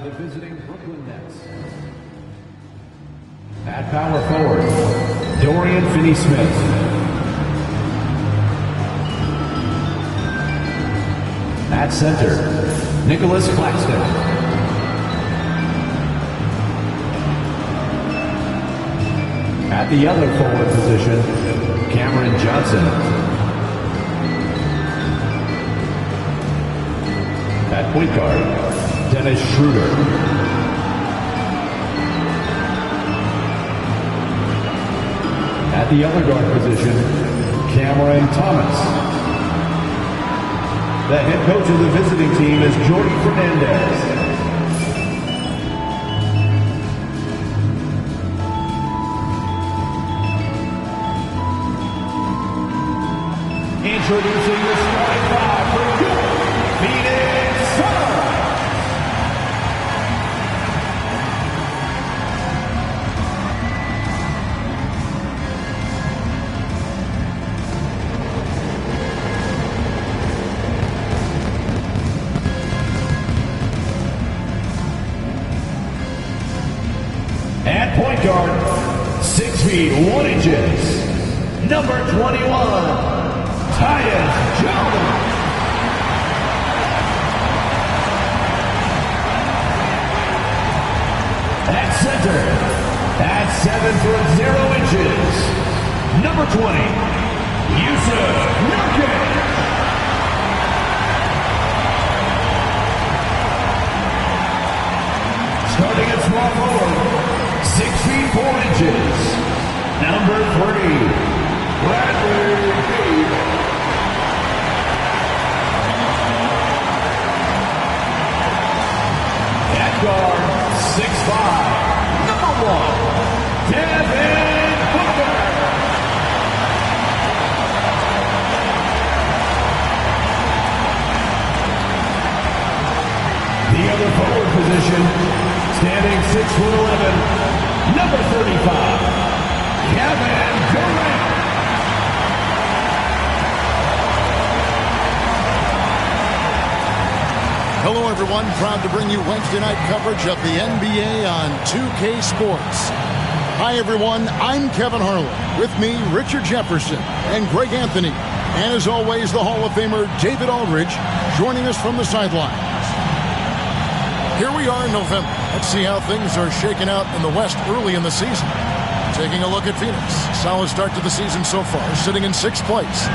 the visiting Brooklyn Nets. At power forward, Dorian Finney-Smith. At center, Nicholas Claxton. At the other forward position, Cameron Johnson. At point guard, Dennis Schroeder. At the other guard position, Cameron Thomas. The head coach of the visiting team is Jordi Fernandez. Introducing the starting five for your Phoenix Suns. At point guard, 6 feet 1 inches, number 21. Tyus Jones. At center, at 7 foot 0 inches, number 20, Yusuf Nurkic. Starting at small forward, 6 feet 4 inches, number 3, Bradley Beal. Guard, 6'5", number 1, Devin Booker. The other forward position, standing 6'11", number 35, Kevin Durant. Hello, everyone. Proud to bring you Wednesday night coverage of the NBA on 2K Sports. Hi, everyone. I'm Kevin Harlan. With me, Richard Jefferson and Greg Anthony. And as always, the Hall of Famer David Aldridge joining us from the sidelines. Here we are in November. Let's see how things are shaking out in the West early in the season. Taking a look at Phoenix. Solid start to the season so far, sitting in 6th place.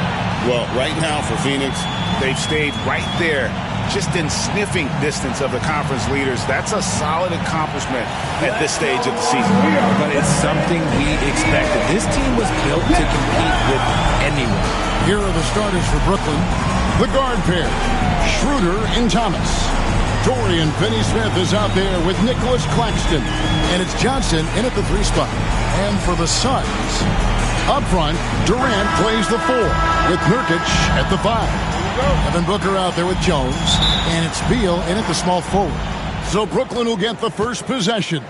Well, right now for Phoenix, they've stayed right there, just in sniffing distance of the conference leaders. That's a solid accomplishment at this stage of the season. But it's something we expected. This team was built to compete with anyone. Here are the starters for Brooklyn. The guard pair, Schroeder and Thomas. Dorian Finney-Smith is out there with Nicholas Claxton. And it's Johnson in at the 3 spot. And for the Suns, up front, Durant plays the 4 with Nurkic at the 5. Devin Booker out there with Jones, and it's Beal in at the small forward. So Brooklyn will get the first possession.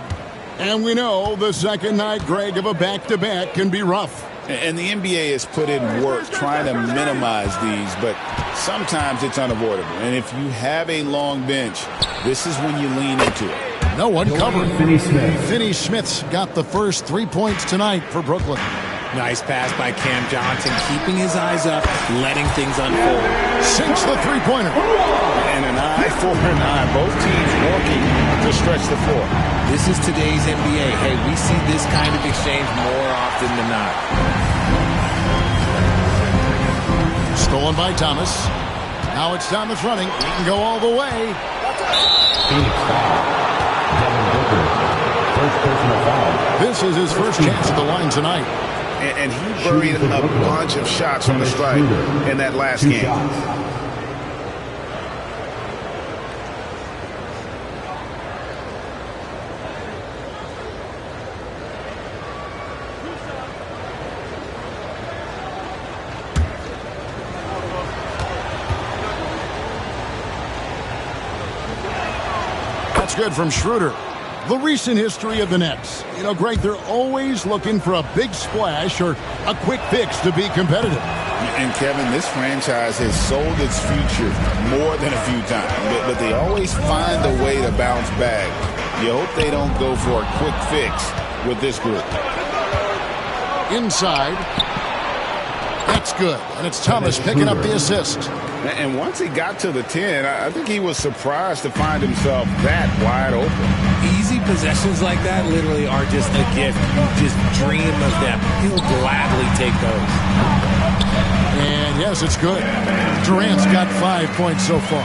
And we know the second night, Greg, of a back-to-back can be rough. And the NBA has put in work trying to minimize these, but sometimes it's unavoidable. And if you have a long bench, this is when you lean into it. No one covering. Finney-Smith. Finney-Smith's got the first 3 points tonight for Brooklyn. Nice pass by Cam Johnson, keeping his eyes up, letting things unfold. Sinks the three-pointer. And an eye for an eye. Both teams working to stretch the floor. This is today's NBA. Hey, we see this kind of exchange more often than not. Stolen by Thomas. Now it's Thomas running. He can go all the way. Phoenix foul. Devin Booker. First personal foul. This is his first chance at the line tonight. And he buried a bunch of shots from the strike in that last game. That's good from Schroeder. The recent history of the Nets. You know, Greg, they're always looking for a big splash or a quick fix to be competitive. And, Kevin, this franchise has sold its future more than a few times, but they always find a way to bounce back. You hope they don't go for a quick fix with this group. Inside. That's good. And it's Thomas picking up the assist. And once he got to the 10, I think he was surprised to find himself that wide open. Easy possessions like that literally are just a gift. You just dream of them. He'll gladly take those. And yes, it's good. Durant's got 5 points so far.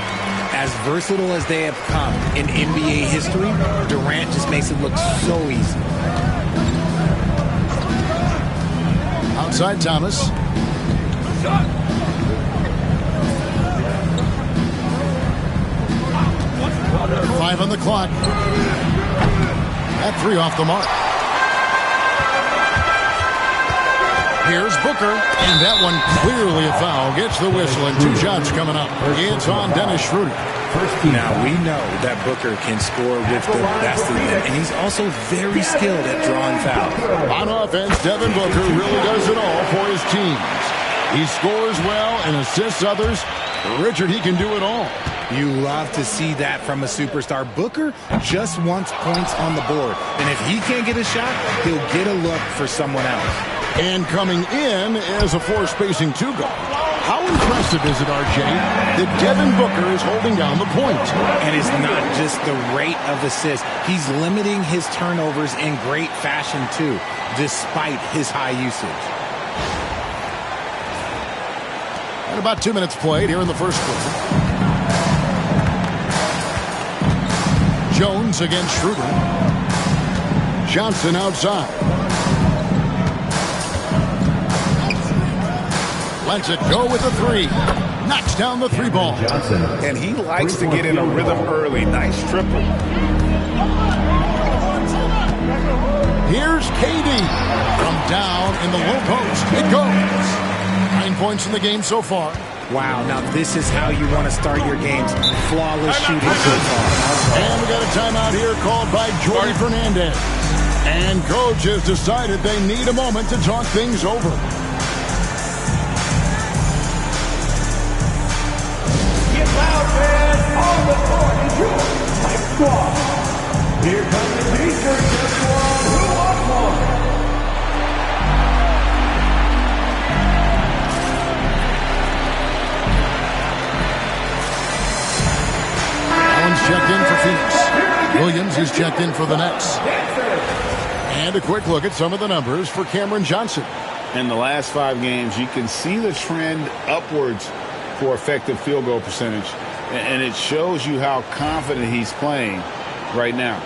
As versatile as they have come in NBA history, Durant just makes it look so easy. Outside Thomas. 5 on the clock. That 3 off the mark. Here's Booker, and that one clearly a foul. Gets the whistle, and 2 shots coming up. It's on Dennis Schroeder. Now, we know that Booker can score with the best of them, and he's also very skilled at drawing fouls. On offense, Devin Booker really does it all for his teams. He scores well and assists others. Richard, he can do it all. You love to see that from a superstar. Booker just wants points on the board, and if he can't get a shot, he'll get a look for someone else. And coming in is a force-spacing 2-guard. How impressive is it, RJ, that Devin Booker is holding down the point? And it's not just the rate of assists. He's limiting his turnovers in great fashion, too, despite his high usage. And about 2 minutes played here in the first quarter. Jones against Schroeder. Johnson outside. Lets it go with the 3. Knocks down the 3 ball. And he likes to get in a rhythm early. Nice triple. Here's KD. From down in the low post. It goes. 9 points in the game so far. Wow, now this is how you want to start your games. Flawless shooting so far. And we got a timeout here called by Jordy Fernandez. And coach has decided they need a moment to talk things over. Get loud, man. On the court is yours. Mike Squad. Here comes the defense. Who wants one? Checked in for Phoenix. Williams is checked in for the Nets. And a quick look at some of the numbers for Cameron Johnson. In the last 5 games, you can see the trend upwards for effective field goal percentage. And it shows you how confident he's playing right now.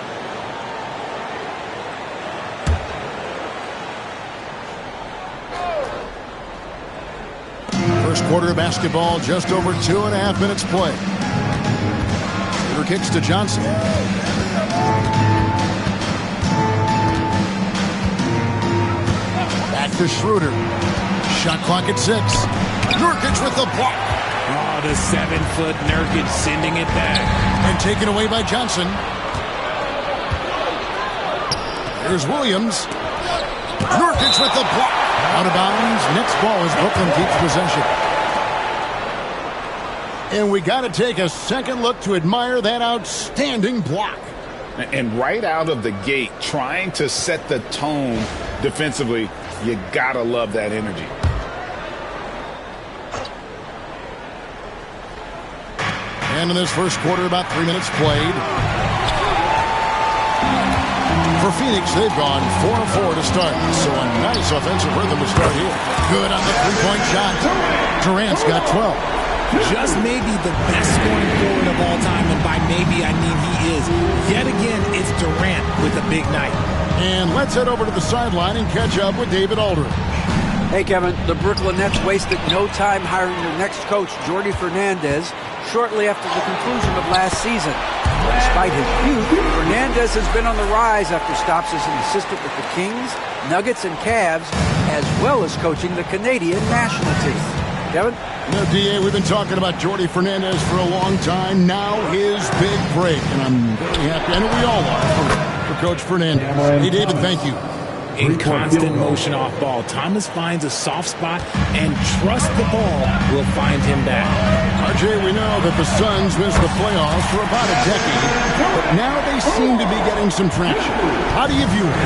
First quarter of basketball, just over 2.5 minutes played. Kicks to Johnson. Back to Schroeder. Shot clock at 6. Nurkic with the block. Oh, the 7-foot Nurkic sending it back. And taken away by Johnson. Here's Williams. Nurkic with the block. Out of bounds. Next ball as Brooklyn keeps possession. And we got to take a second look to admire that outstanding block. And right out of the gate, trying to set the tone defensively, you got to love that energy. And in this first quarter, about 3 minutes played. For Phoenix, they've gone 4-4 to start. So a nice offensive rhythm to start here. Good on the three-point shot. Durant's got 12. Just maybe the best scoring forward of all time, and by maybe I mean he is. Yet again, it's Durant with a big night. And let's head over to the sideline and catch up with David Aldridge. Hey, Kevin, the Brooklyn Nets wasted no time hiring their next coach, Jordy Fernandez, shortly after the conclusion of last season. Despite his youth, Fernandez has been on the rise after stops as an assistant with the Kings, Nuggets, and Cavs, as well as coaching the Canadian national team. Kevin? No, D.A., we've been talking about Jordy Fernandez for a long time. Now his big break, and I'm very happy. I know we all are. for Coach Fernandez. Hey, David, thank you. In constant motion off ball, Thomas finds a soft spot and trust the ball will find him back. RJ, we know that the Suns missed the playoffs for about a decade, but now they seem to be getting some traction. How do you view it?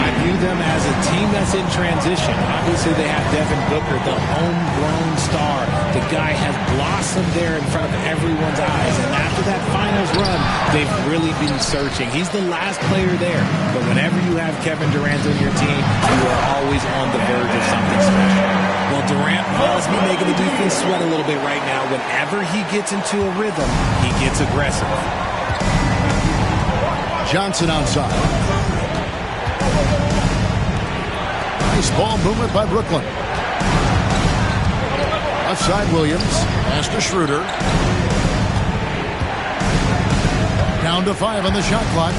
I view them as a team that's in transition. Obviously, they have Devin Booker, the homegrown star. The guy has blossomed there in front of everyone's eyes, and after that finals run, they've really been searching. He's the last player there, but whenever you have Kevin Durant on your team, you are always on the verge of something special. Well, Durant must be making the defense sweat a little bit right now. Whenever he gets into a rhythm, he gets aggressive. Johnson outside. Nice ball movement by Brooklyn. Left side, Williams. Pass to Schroeder. Down to 5 on the shot clock.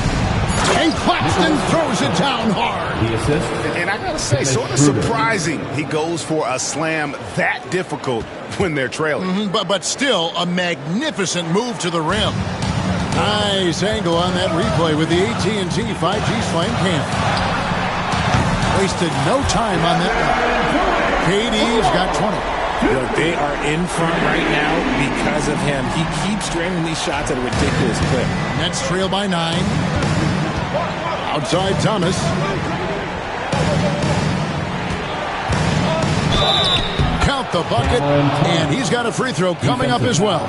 And Claxton throws it down hard. The assist. And I gotta say, sort of surprising he goes for a slam that difficult when they're trailing. But still a magnificent move to the rim. Nice angle on that replay with the AT&T 5G Slam Cam. Wasted no time on that one. KD's got 20. Look, they are in front right now because of him. He keeps draining these shots at a ridiculous clip. Nets trail by 9. Outside Thomas. Count the bucket, and he's got a free throw coming up as well.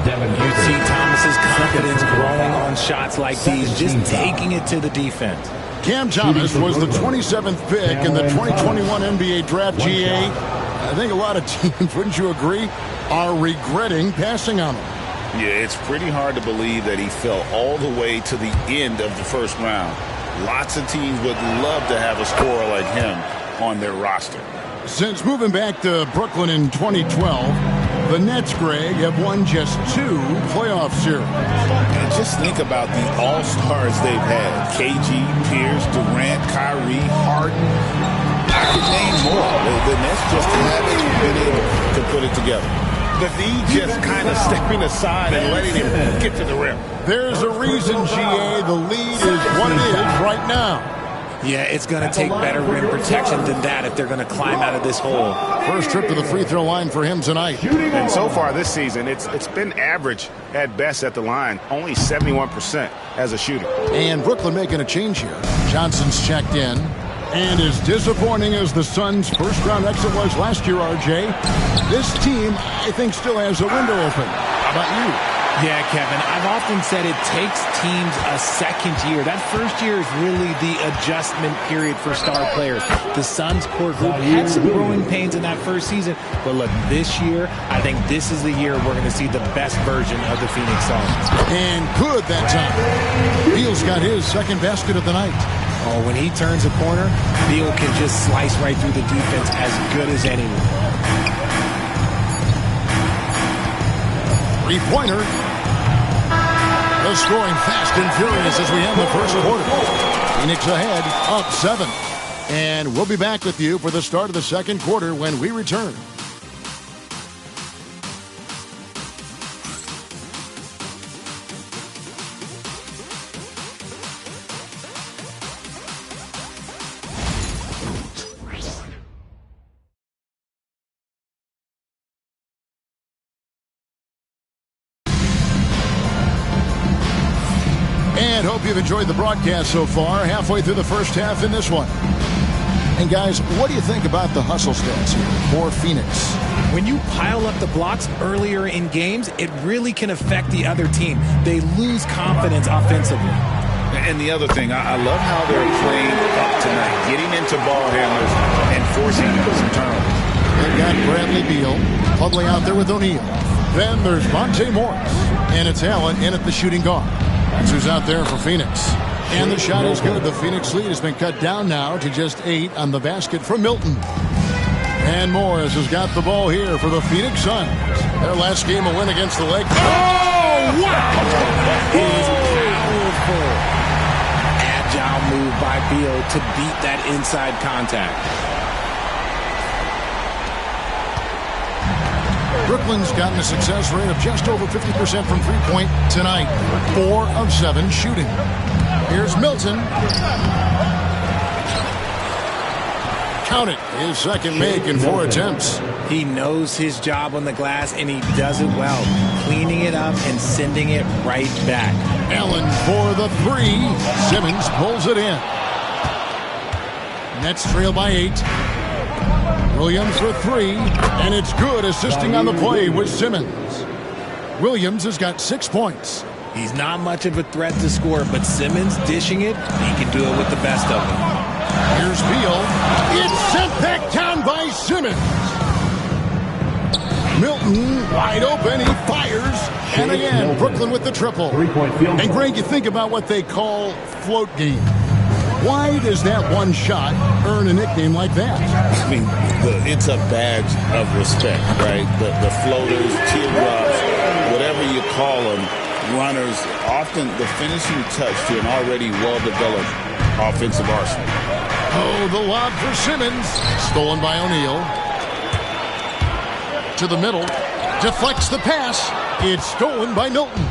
You see Thomas's confidence growing on shots like these, just taking it to the defense. Cam Thomas was the 27th pick in the 2021 NBA Draft. GA. I think a lot of teams, wouldn't you agree, are regretting passing on him. Yeah, it's pretty hard to believe that he fell all the way to the end of the first round. Lots of teams would love to have a scorer like him on their roster. Since moving back to Brooklyn in 2012, the Nets, Greg, have won just 2 playoff series. And just think about the all-stars they've had. KG, Pierce, Durant, Kyrie, Harden. I could name more. The Nets just haven't been able to put it together. The lead just kind of stepping aside and letting him get to the rim. There's a reason, GA, the lead is what it is right now. Yeah, it's going to take better rim protection than that if they're going to climb out of this hole. First trip to the free throw line for him tonight. And so far this season, it's been average at best at the line. Only 71% as a shooter. And Brooklyn making a change here. Johnson's checked in. And as disappointing as the Suns' first-round exit was last year, RJ, this team, I think, still has a window open. How about you? Yeah, Kevin, I've often said it takes teams a second year. That first year is really the adjustment period for star players. The Suns core group had some growing pains in that first season, but look, this year, I think this is the year we're going to see the best version of the Phoenix Suns. And good that time. Beal's got his second basket of the night. Oh, when he turns a corner, Beal can just slice right through the defense as good as anyone. Three-pointer. The scoring fast and furious as we end the first quarter. Phoenix ahead, up 7. And we'll be back with you for the start of the second quarter when we return. And hope you've enjoyed the broadcast so far. Halfway through the first half in this one. And guys, what do you think about the hustle stats here for Phoenix? When you pile up the blocks earlier in games, it really can affect the other team. They lose confidence offensively. And the other thing, I love how they're playing up tonight, getting into ball handlers and forcing some turnovers. They've got Bradley Beal huddling out there with O'Neal. Then there's Monte Morris. And it's Allen in at the shooting guard. That's who's out there for Phoenix. And the shot is good. The Phoenix lead has been cut down now to just 8 on the basket from Milton. And Morris has got the ball here for the Phoenix Suns. Their last game a win against the Lakers. Oh, wow! That is powerful. Agile move by Beal to beat that inside contact. Brooklyn's gotten a success rate of just over 50% from three-point tonight. 4 of 7 shooting. Here's Milton. Count it. His second make in 4 attempts. He knows his job on the glass, and he does it well. Cleaning it up and sending it right back. Allen for the 3. Simmons pulls it in. Nets trail by 8. Williams for 3. And it's good, assisting on the play with Simmons. Williams has got 6 points. He's not much of a threat to score, but Simmons dishing it, he can do it with the best of them. Here's Beal. It's sent back down by Simmons. Milton wide open. He fires. And again, Brooklyn with the triple. 3-point field. And Greg, you think about what they call float game. Why does that one shot earn a nickname like that? I mean, it's a badge of respect, right? The floaters, teardrops, whatever you call them, runners, often the finishing touch to an already well-developed offensive arsenal. Oh, the lob for Simmons. Stolen by O'Neal. To the middle. Deflects the pass. It's stolen by Milton.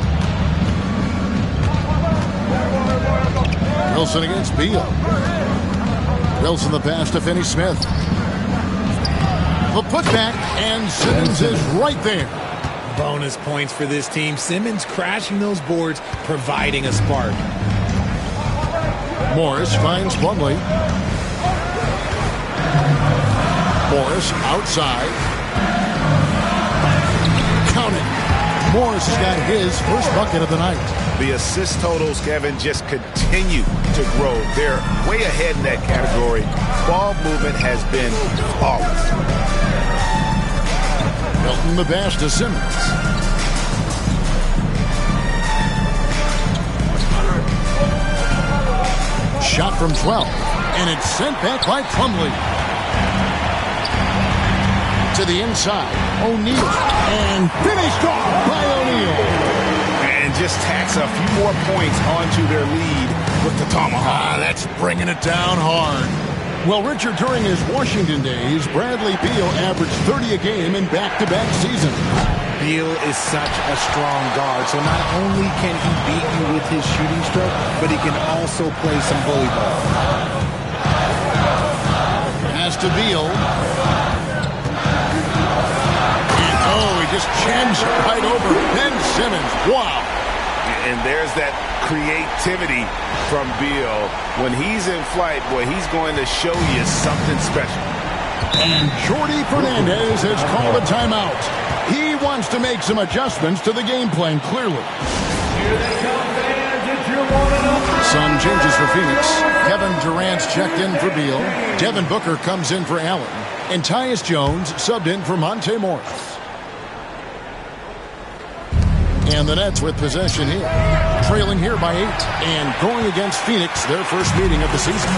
Wilson against Beal. Wilson the pass to Finney-Smith. The putback, and Simmons is right there. Bonus points for this team. Simmons crashing those boards, providing a spark. Morris finds Plumlee. Morris outside. Count it. Morris has got his first bucket of the night. The assist totals, Kevin, just continue to grow. They're way ahead in that category. Ball movement has been flawless. Milton the pass to Simmons. Shot from 12, and it's sent back by Plumlee. To the inside, O'Neal, and finished off by O'Neal. And just tacks a few more points onto their lead with the tomahawk. That's bringing it down hard. Well, Richard, during his Washington days, Bradley Beal averaged 30 a game in back-to-back seasons. Beal is such a strong guard, so not only can he beat you with his shooting stroke, but he can also play some bully ball. Pass to Beal. And, he just jams right over Ben Simmons. Wow. And there's that creativity from Beal. When he's in flight, boy, he's going to show you something special. And Jordi Fernandez has called a timeout. He wants to make some adjustments to the game plan, clearly. Here they come, fans. It's your warming-up. Some changes for Phoenix. Kevin Durant's checked in for Beal. Devin Booker comes in for Allen. And Tyus Jones subbed in for Monte Morris. And the Nets with possession here. Trailing here by 8. And going against Phoenix, their first meeting of the season.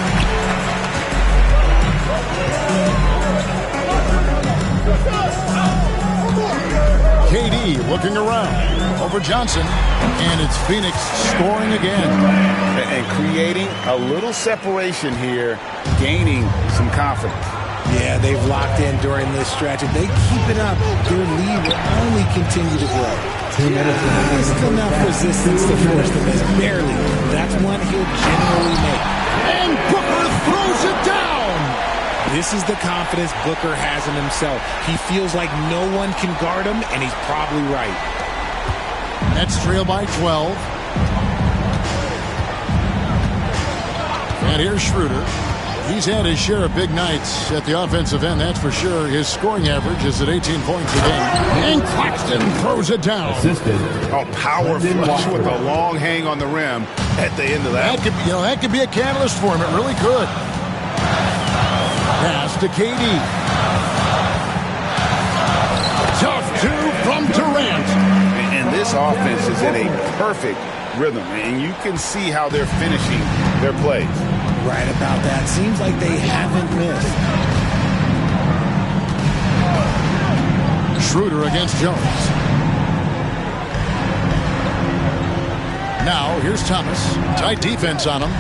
KD looking around over Johnson. And it's Phoenix scoring again. And creating a little separation here, gaining some confidence. Yeah, they've locked in during this stretch. If they keep it up, their lead will only continue to grow. 2 minutes. There's still enough resistance to force the miss. Barely. That's one he'll generally make. And Booker throws it down. This is the confidence Booker has in himself. He feels like no one can guard him, and he's probably right. Nets trail by 12. And here's Schroeder. He's had his share of big nights at the offensive end, that's for sure. His scoring average is at 18 points a game. And Claxton throws it down. Assisted. Oh, power flush with a long hang on the rim at the end of that. That could be a catalyst for him. It really could. Pass to KD. Tough two from Durant. And this offense is in a perfect rhythm, and you can see how they're finishing their plays. Right about that. Seems like they haven't missed. Schroeder against Jones. Now, here's Thomas. Tight defense on him.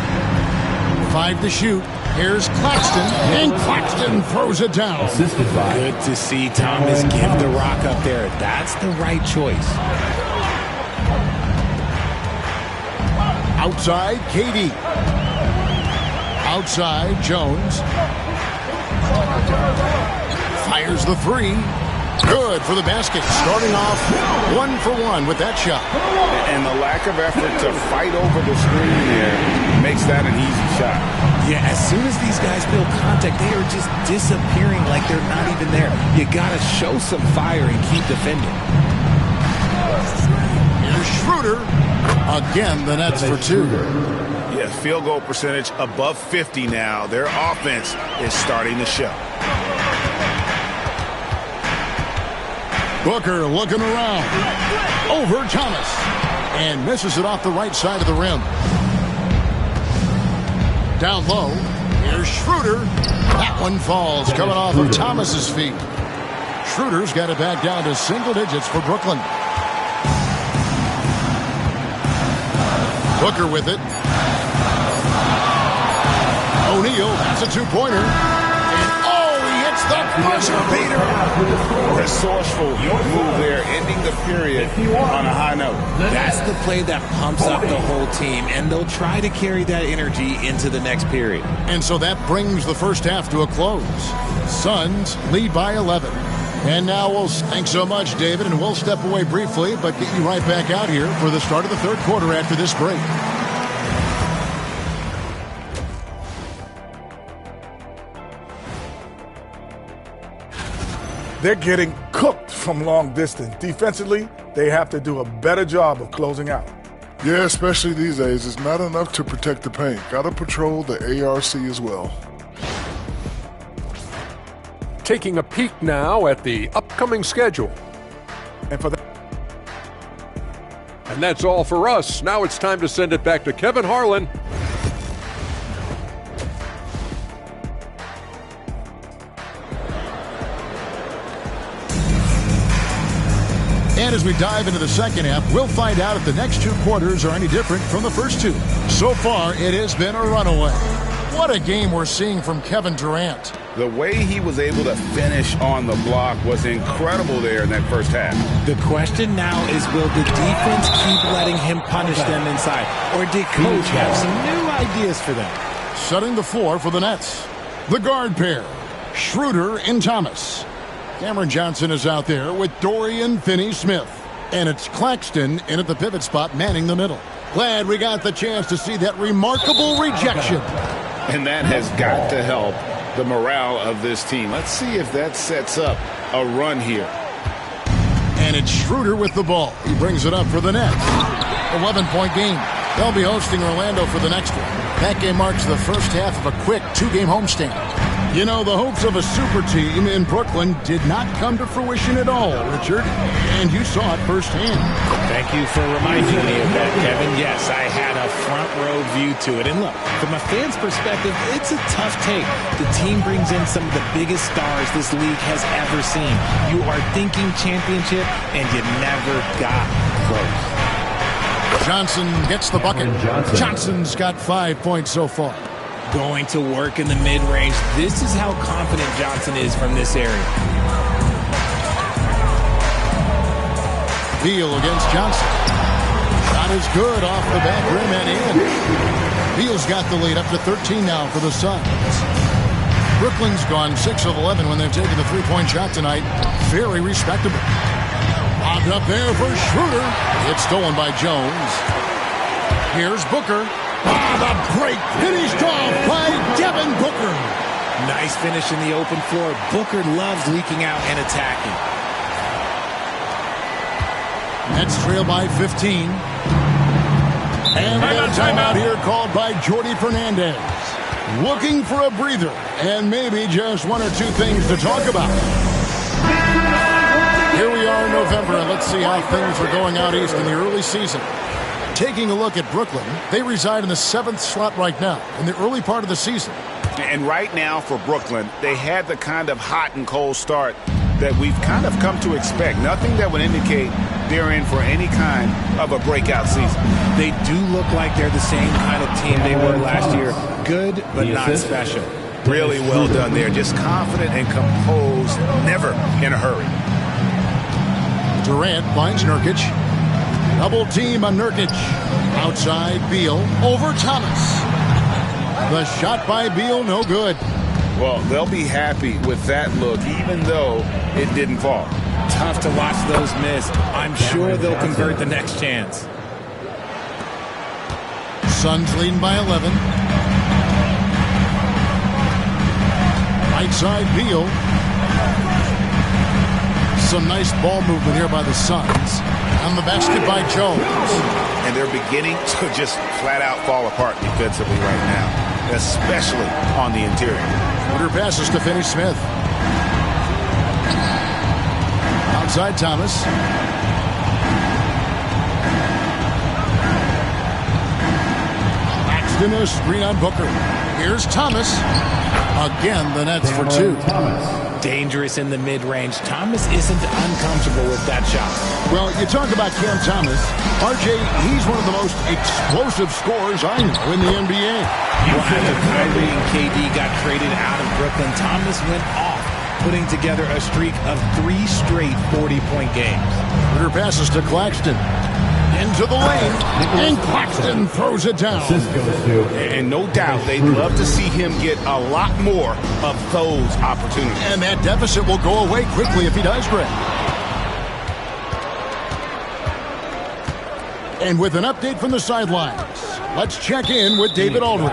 5 to shoot. Here's Claxton. And Claxton throws it down. Assisted by. Good to see Thomas give the rock up there. That's the right choice. Outside, KD. Outside, Jones. Fires the three. Good for the basket. Starting off 1 for 1 with that shot. And the lack of effort to fight over the screen there makes that an easy shot. Yeah, as soon as these guys feel contact, they are just disappearing like they're not even there. You got to show some fire and keep defending. Here's Schroeder. Again, the Nets for 2. Yeah, field goal percentage above 50 now. Their offense is starting to show. Booker looking around. Over Thomas. And misses it off the right side of the rim. Down low. Here's Schroeder. That one falls coming off of Thomas's feet. Schroeder's got it back down to single digits for Brooklyn. Booker with it. O'Neal, that's a two-pointer. And he hits the buzzer beater. Resourceful move there, ending the period on a high note. That's the play that pumps up the whole team, and they'll try to carry that energy into the next period. And so that brings the first half to a close. Suns lead by 11. And now thanks so much, David, and we'll step away briefly, but get you right back out here for the start of the third quarter after this break. They're getting cooked from long distance. Defensively, they have to do a better job of closing out. Yeah, especially these days. It's not enough to protect the paint. Got to patrol the ARC as well. Taking a peek now at the upcoming schedule. And that's all for us. Now it's time to send it back to Kevin Harlan. And as we dive into the second half, we'll find out if the next 2 quarters are any different from the first 2. So far, it has been a runaway. What a game we're seeing from Kevin Durant. The way he was able to finish on the block was incredible there in that first half. The question now is, will the defense keep letting him punish them inside? Or did Coach have some new ideas for them? Setting the floor for the Nets. The guard pair, Schroeder and Thomas. Cameron Johnson is out there with Dorian Finney-Smith. And it's Claxton in at the pivot spot, manning the middle. Glad we got the chance to see that remarkable rejection. And that has got to help the morale of this team. Let's see if that sets up a run here. And it's Schroeder with the ball. He brings it up for the Nets. 11-point game. They'll be hosting Orlando for the next one. That game marks the first half of a quick 2-game homestand. You know, the hopes of a super team in Brooklyn did not come to fruition at all, Richard. And you saw it firsthand. Thank you for reminding me of that, Kevin. Yes, I had a front row view to it. And look, from a fan's perspective, it's a tough take. The team brings in some of the biggest stars this league has ever seen. You are thinking championship, and you never got close. Johnson gets the bucket. Johnson's got 5 points so far. Going to work in the mid-range. This is how confident Johnson is from this area. Beal against Johnson. Shot is good off the back rim and in. Beal's got the lead up to 13 now for the Suns. Brooklyn's gone 6 of 11 when they've taken the three-point shot tonight. Very respectable. Lobbed up there for Schroeder. It's stolen by Jones. Here's Booker. The break finished off by Devin Booker. Nice finish in the open floor. Booker loves leaking out and attacking. Nets trail by 15. And we got a timeout here called by Jordy Fernandez. Looking for a breather and maybe just 1 or 2 things to talk about. Here we are in November, and let's see how things are going out east in the early season. Taking a look at Brooklyn, they reside in the 7th slot right now in the early part of the season. And right now for Brooklyn, they had the kind of hot and cold start that we've kind of come to expect. Nothing that would indicate they're in for any kind of a breakout season. They do look like they're the same kind of team they were last year. Good, but not special. Really well done there. Just confident and composed, never in a hurry. Durant finds Nurkic. Double team on Nurkic. Outside Beal over Thomas. The shot by Beal, no good. Well, they'll be happy with that look, even though it didn't fall. Tough to watch those miss. I'm sure they'll convert the next chance. Suns leading by 11. Right side Beal. Some nice ball movement here by the Suns. On the basket by Jones. And they're beginning to just flat out fall apart defensively right now, especially on the interior. Shooter passes to Finney-Smith. Outside Thomas. Claxton a screen on Booker. Here's Thomas. Again, the Nets for two. Dangerous in the mid-range. Thomas isn't uncomfortable with that shot. Well, you talk about Cam Thomas. RJ, he's one of the most explosive scorers I know in the NBA. Well, after Kyrie and KD got traded out of Brooklyn, Thomas went off, putting together a streak of 3 straight 40-point games. Shooter passes to Claxton. Into the lane, and Claxton throws it down. And no doubt they'd love to see him get a lot more of those opportunities. And that deficit will go away quickly if he does, Greg. And with an update from the sidelines, let's check in with David Aldridge.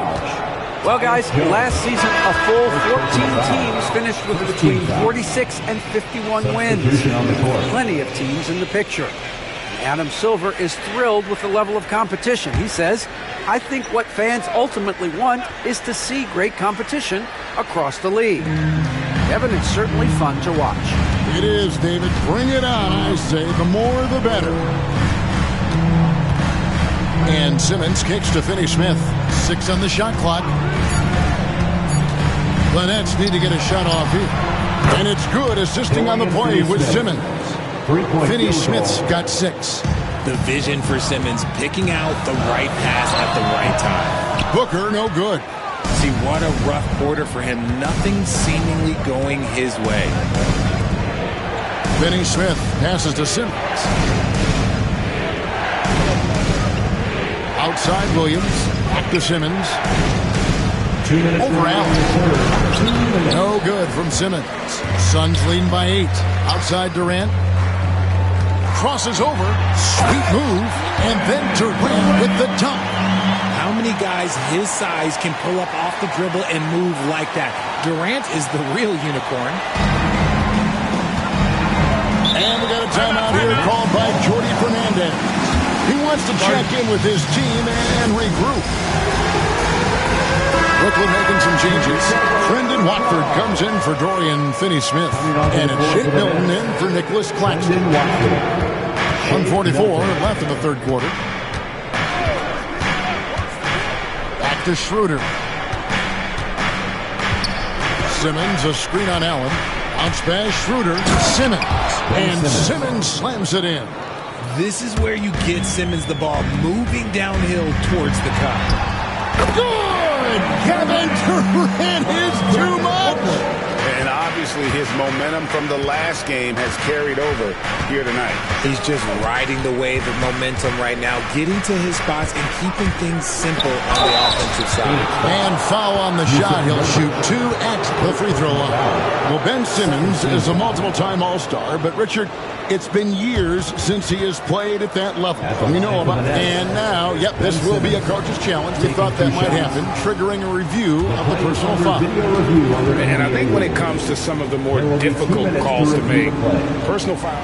Well, guys, last season, a full 14 teams finished with between 46 and 51 wins. Plenty of teams in the picture. Adam Silver is thrilled with the level of competition. He says, I think what fans ultimately want is to see great competition across the league. Kevin, it's certainly fun to watch. It is, David. Bring it on, I say. The more, the better. And Simmons kicks to Finney-Smith. 6 on the shot clock. The Nets need to get a shot off here. And it's good, assisting on the play with Simmons. Finney-Smith's got 6. The vision for Simmons, picking out the right pass at the right time. Booker, no good. See, what a rough quarter for him. Nothing seemingly going his way. Finney-Smith passes to Simmons. Outside Williams. Back to Simmons. Over Allen. No good from Simmons. Suns leading by 8. Outside Durant. Crosses over, sweet move, and then Durant with the dunk. How many guys his size can pull up off the dribble and move like that? Durant is the real unicorn. And we got a timeout here called by Jordi Fernandez. He wants to check in with his team and regroup. Brooklyn making some changes. Brendan Watford comes in for Dorian Finney-Smith. And it's Shake Milton in for Nicholas Claxton. 1:44 left in the third quarter. Back to Schroeder. Simmons, a screen on Allen. Bounce pass, Schroeder, Simmons. And Simmons slams it in. This is where you get Simmons the ball moving downhill towards the cup. Good! Kevin Durant is too much! And obviously his momentum from the last game has carried over here tonight. He's just riding the wave of momentum right now, getting to his spots and keeping things simple on the offensive side. And foul on the shot. He'll shoot 2 at the free throw line. Well, Ben Simmons is a multiple-time All-Star, but Richard, it's been years since he has played at that level. We know about it. And now, yep, this will be a coach's challenge. We thought that might happen, triggering a review of the personal foul. And I think when it comes to some of the more difficult calls to make, personal foul,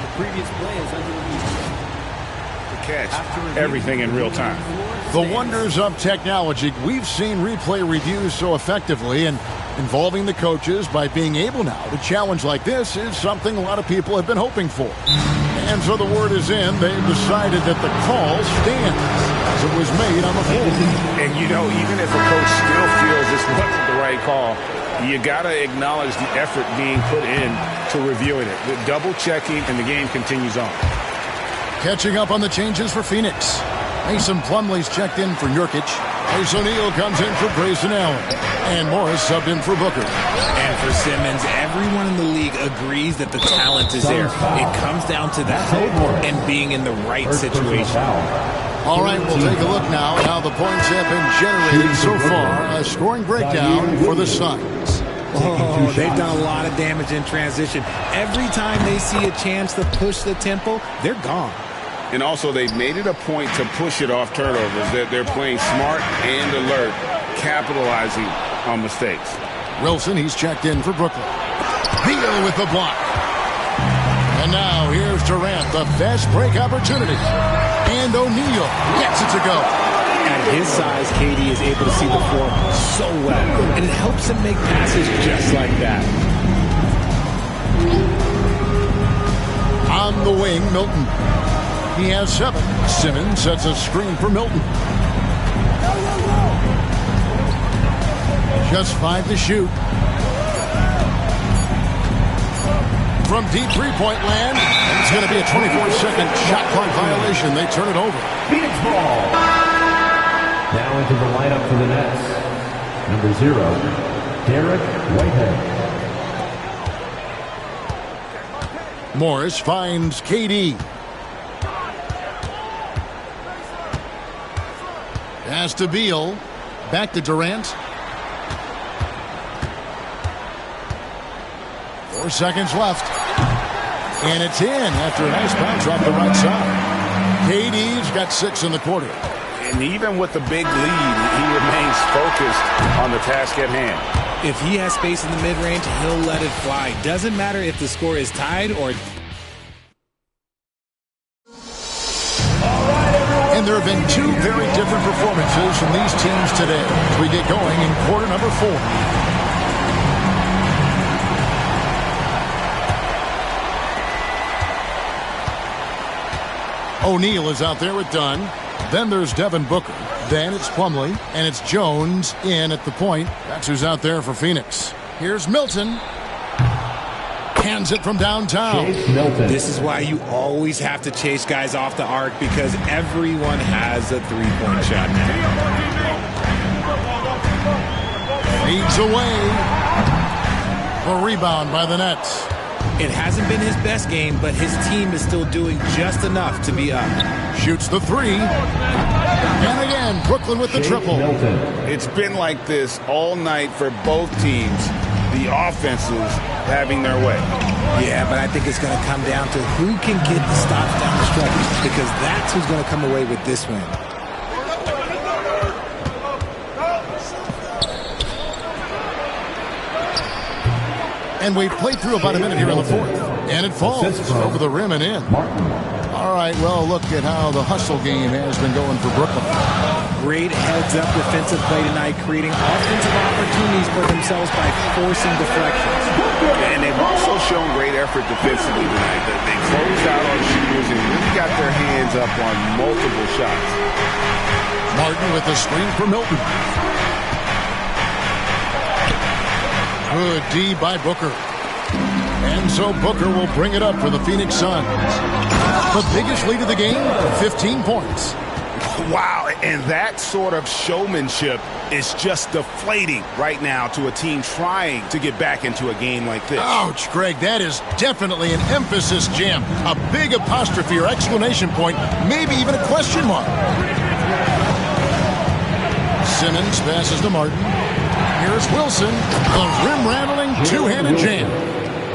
the previous play is to catch everything in real time. The wonders of technology. We've seen replay reviews so effectively, and involving the coaches by being able now to challenge like this is something a lot of people have been hoping for. And so the word is in. They've decided that the call stands as it was made on the floor. And you know, even if a coach still feels this wasn't the right call, you got to acknowledge the effort being put in to reviewing it. The double checking, and the game continues on. Catching up on the changes for Phoenix. Mason Plumlee's checked in for Nurkic. Ace O'Neal comes in for Grayson Allen. And Morris subbed in for Booker. And for Simmons, everyone in the league agrees that the talent is there. It comes down to the hope and being in the right situation. All right, we'll take a look now at how the points have been generated so far. A scoring breakdown for the Suns. Oh, they've done a lot of damage in transition. Every time they see a chance to push the tempo, they're gone. And also, they've made it a point to push it off turnovers. They're playing smart and alert, capitalizing on mistakes. Wilson, he's checked in for Brooklyn. Beal with the block. And now here's Durant, the fast break opportunity. And O'Neal gets it to go. At his size, KD is able to see the floor so well, and it helps him make passes just like that. On the wing, Milton. He has 7. Simmons sets a screen for Milton. Just 5 to shoot. From deep three-point land, and it's going to be a 24-second shot clock violation. They turn it over. Phoenix ball. Now into the lineup for the Nets. Number 0, Derek Whitehead. Morris finds KD. Pass to Beal. Back to Durant. 4 seconds left. And it's in after a nice bounce off the right side. KD's got 6 in the quarter. And even with the big lead, he remains focused on the task at hand. If he has space in the mid-range, he'll let it fly. Doesn't matter if the score is tied or... And there have been 2 very different performances from these teams today as we get going in quarter number 4. O'Neal is out there with Dunn. Then there's Devin Booker. Then it's Plumlee. And it's Jones in at the point. That's who's out there for Phoenix. Here's Milton. Hands it from downtown. This is why you always have to chase guys off the arc, because everyone has a three-point shot now. Feeds away. A rebound by the Nets. It hasn't been his best game, but his team is still doing just enough to be up. Shoots the 3. And again, Brooklyn with the triple. It's been like this all night for both teams. The offenses having their way. Yeah, but I think it's going to come down to who can get the stops down the stretch, because that's who's going to come away with this win. And we've played through about a minute here in the 4th. And it falls over the rim and in. All right, well, look at how the hustle game has been going for Brooklyn. Great heads-up defensive play tonight, creating offensive opportunities for themselves by forcing deflections. And they've also shown great effort defensively tonight. They closed out on shooters and really got their hands up on multiple shots. Martin with the screen for Milton. Good D by Booker. And so Booker will bring it up for the Phoenix Suns. The biggest lead of the game, 15 points. Wow, and that sort of showmanship is just deflating right now to a team trying to get back into a game like this. Ouch, Greg, that is definitely an emphasis jam. A big apostrophe or exclamation point, maybe even a question mark. Simmons passes to Martin. Here's Wilson, the rim-rattling two-handed jam.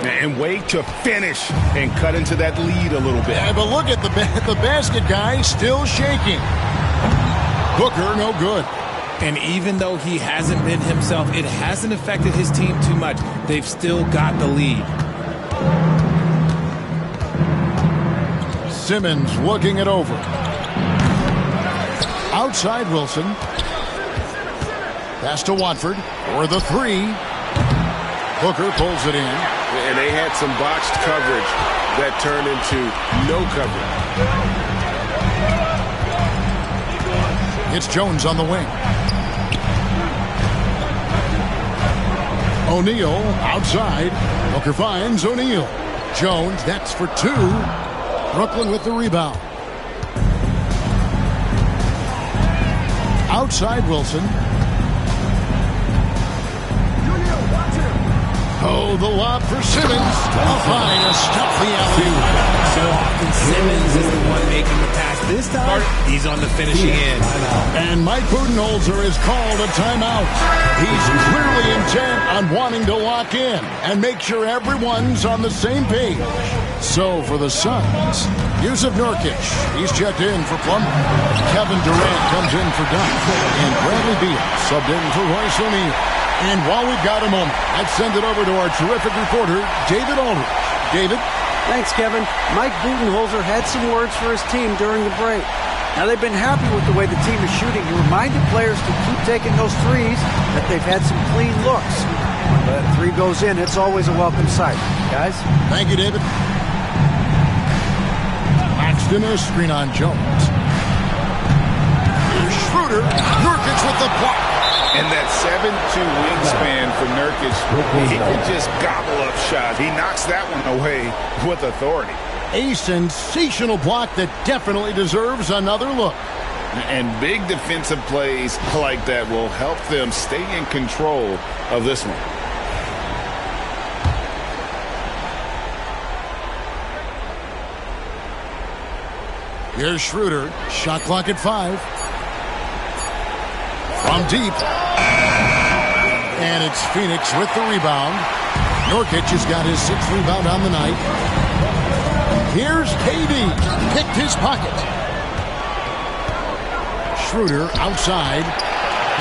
And wait to finish and cut into that lead a little bit. Yeah, but look at the basket guy still shaking. Booker, no good. And even though he hasn't been himself, it hasn't affected his team too much. They've still got the lead. Simmons looking it over. Outside Wilson. Pass to Watford for the 3. Booker pulls it in. And they had some botched coverage that turned into no coverage. It's Jones on the wing. O'Neal outside. Booker finds O'Neal. Jones, that's for 2. Brooklyn with the rebound. Outside Wilson. Oh, the lob for Simmons. Fine, a stuff the alley-oop. So often Simmons is the one making the pass. This time, he's on the finishing end. And Mike Budenholzer has called a timeout. He's clearly intent on wanting to lock in and make sure everyone's on the same page. So for the Suns, Yusuf Nurkic, he's checked in for Plummer. Kevin Durant comes in for Dunn. And Bradley Beal subbed in for Royce O'Neal. And while we've got a moment, I'd send it over to our terrific reporter, David Aldridge. David? Thanks, Kevin. Mike Budenholzer had some words for his team during the break. Now, they've been happy with the way the team is shooting. He reminded players to keep taking those threes, that they've had some clean looks. When the three goes in, it's always a welcome sight. Guys? Thank you, David. Claxton, a screen on Jones. Here's Schroeder. Nurkic with the block. And that 7'2" wingspan for Nurkic, he can just gobble up shots. He knocks that one away with authority. A sensational block that definitely deserves another look. And big defensive plays like that will help them stay in control of this one. Here's Schroeder. Shot clock at 5. From deep. And it's Phoenix with the rebound. Nurkic has got his 6th rebound on the night. Here's KD. Picked his pocket. Schroeder outside.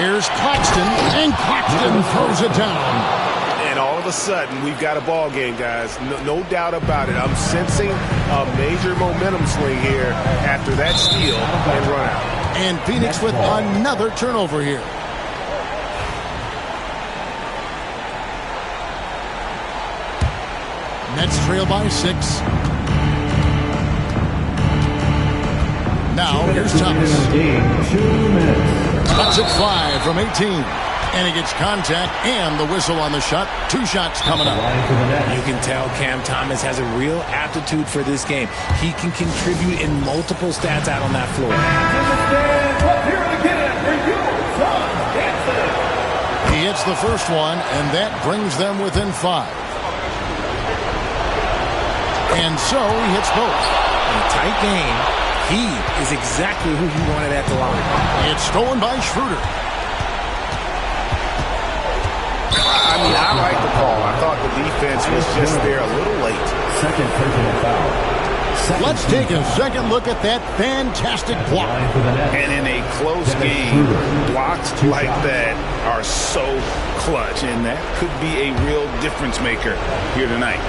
Here's Claxton. And Claxton throws it down. And all of a sudden, we've got a ball game, guys. No doubt about it. I'm sensing a major momentum swing here after that steal and run out. And Phoenix with another turnover here. Nets trail by 6. Now, here's Thomas. Shots at 5 from 18. And he gets contact and the whistle on the shot. 2 shots coming up. You can tell Cam Thomas has a real aptitude for this game. He can contribute in multiple stats out on that floor. He hits the first one, and that brings them within 5. And so he hits both. In a tight game, he is exactly who he wanted at the line. It's stolen by Schroeder. I mean, I like the call. I thought the defense was just there a little late. Second personal foul. Let's take a second look at that fantastic block. And in a close game, blocks like that are so clutch, and that could be a real difference maker here tonight.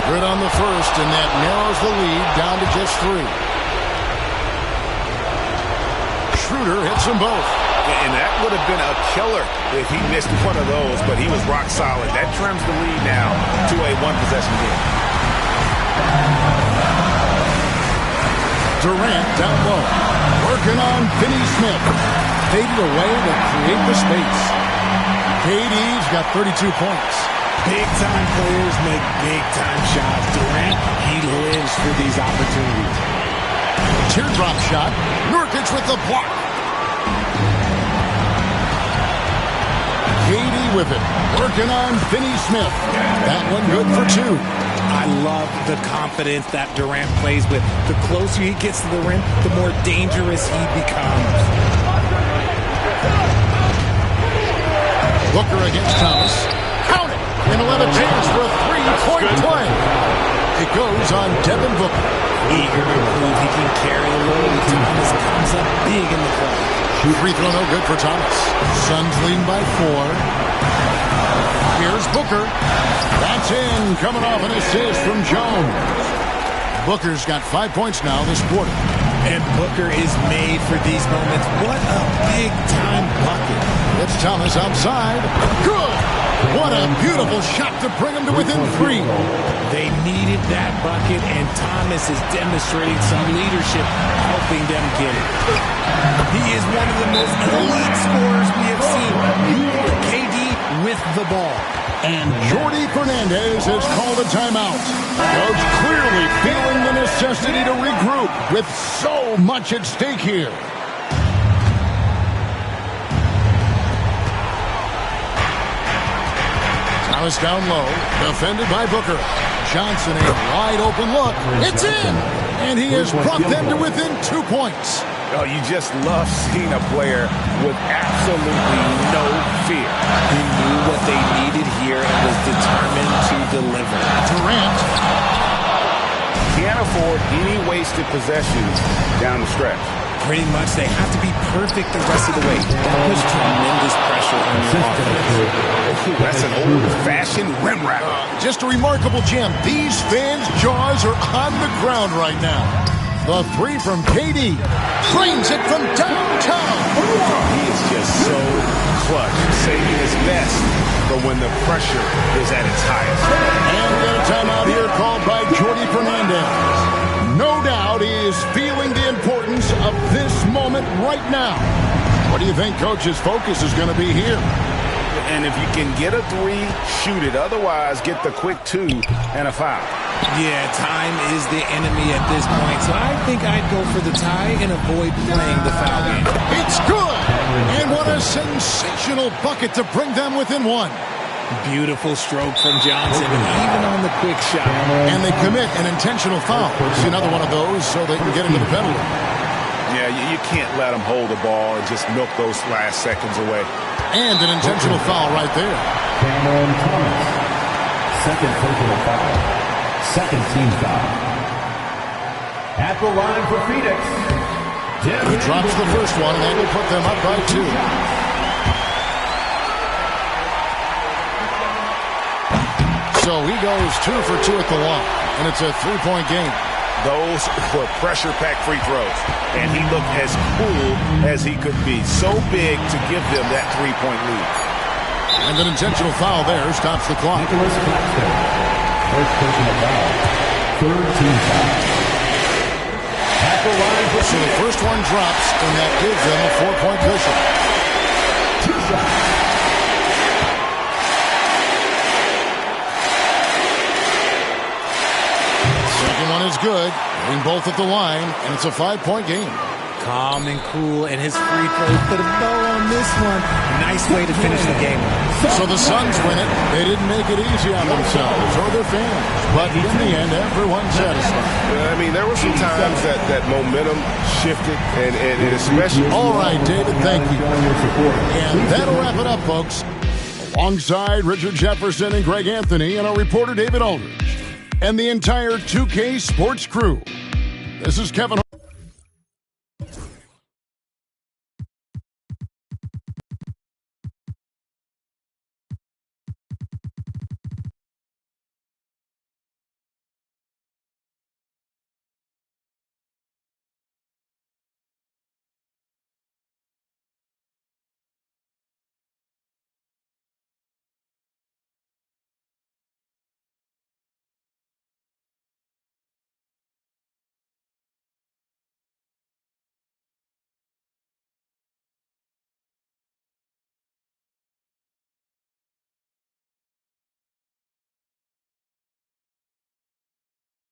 Good on the first, and that narrows the lead down to just 3. Schroeder hits them both. And that would have been a killer if he missed one of those, but he was rock solid. That trims the lead now to a 1-possession game. Durant down low. Working on Finney-Smith. Faded away to create the space. KD's got 32 points. Big-time players make big-time shots. Durant, he lives for these opportunities. Teardrop shot. Nurkic with the block. KD with it. Working on Finney-Smith. That one good for 2. I love the confidence that Durant plays with. The closer he gets to the rim, the more dangerous he becomes. Booker against Thomas. Count it! And he'll have a chance for a 3-point play. It goes on Devin Booker. Eager to prove he can carry the load. Thomas comes up big in the play. Free throw no good for Thomas. Suns leading by 4. Here's Booker. That's in. Coming off an assist from Jones. Booker's got 5 points now this quarter. And Booker is made for these moments. What a big-time bucket. It's Thomas outside. Good. What a beautiful shot to bring him to within 3. They needed that bucket, and Thomas is demonstrating some leadership, helping them get it. He is one of the most elite scorers we have seen. KD with the ball. And Jordi Fernandez has called a timeout. Coach clearly feeling the necessity to regroup with so much at stake here. Thomas down low, defended by Booker. Johnson, a wide open look. It's in! And he has brought them to within 2 points. Oh, you just love seeing a player with absolutely no fear. He knew what they needed here and was determined to deliver. Durant. Can't afford any wasted possessions down the stretch. Pretty much, they have to be perfect the rest of the way. That puts tremendous pressure on your offense. Ooh, that's an old-fashioned rim wrapper. Just a remarkable gem. These fans' jaws are on the ground right now. The three from KD. Drains it from downtown. He is just so clutch, saving his best for when the pressure is at its highest. And we got a timeout here called by Jordi Fernandez. No doubt he is feeling the importance of this moment right now. What do you think Coach's focus is going to be here? And if you can get a three, shoot it. Otherwise, get the quick 2 and a foul. Yeah, time is the enemy at this point, so I think I'd go for the tie and avoid playing the foul game. It's good! And what a sensational bucket to bring them within 1. Beautiful stroke from Johnson, even on the quick shot. And they commit an intentional foul. See another one of those so they can get into the penalty. Yeah, you can't let them hold the ball and just milk those last seconds away. And an intentional foul right there. Cameron Thomas. Second personal foul. Second team foul. At the line for Phoenix. He drops the first one, and that will put them up by 2. So he goes 2 for 2 at the line, and it's a 3-point game. Those were pressure-packed free throws, and he looked as cool as he could be. So big to give them that 3-point lead. And an intentional foul there stops the clock. Nicholas Claxton. First personal foul. Third team foul. At the line for So the first one drops, and that gives them a 4-point cushion. 2 shots. Second one is good. Getting both at the line, and it's a 5-point game. Calm and cool, and his free throw put a bow on this one. Nice way to finish the game. So the Suns win it. They didn't make it easy on themselves or their fans. But in the end, everyone's satisfied. I mean, there were some times that momentum shifted, and especially... All right, David, thank you. And that'll wrap it up, folks. Alongside Richard Jefferson and Greg Anthony and our reporter David Aldridge and the entire 2K Sports crew. This is Kevin Hart.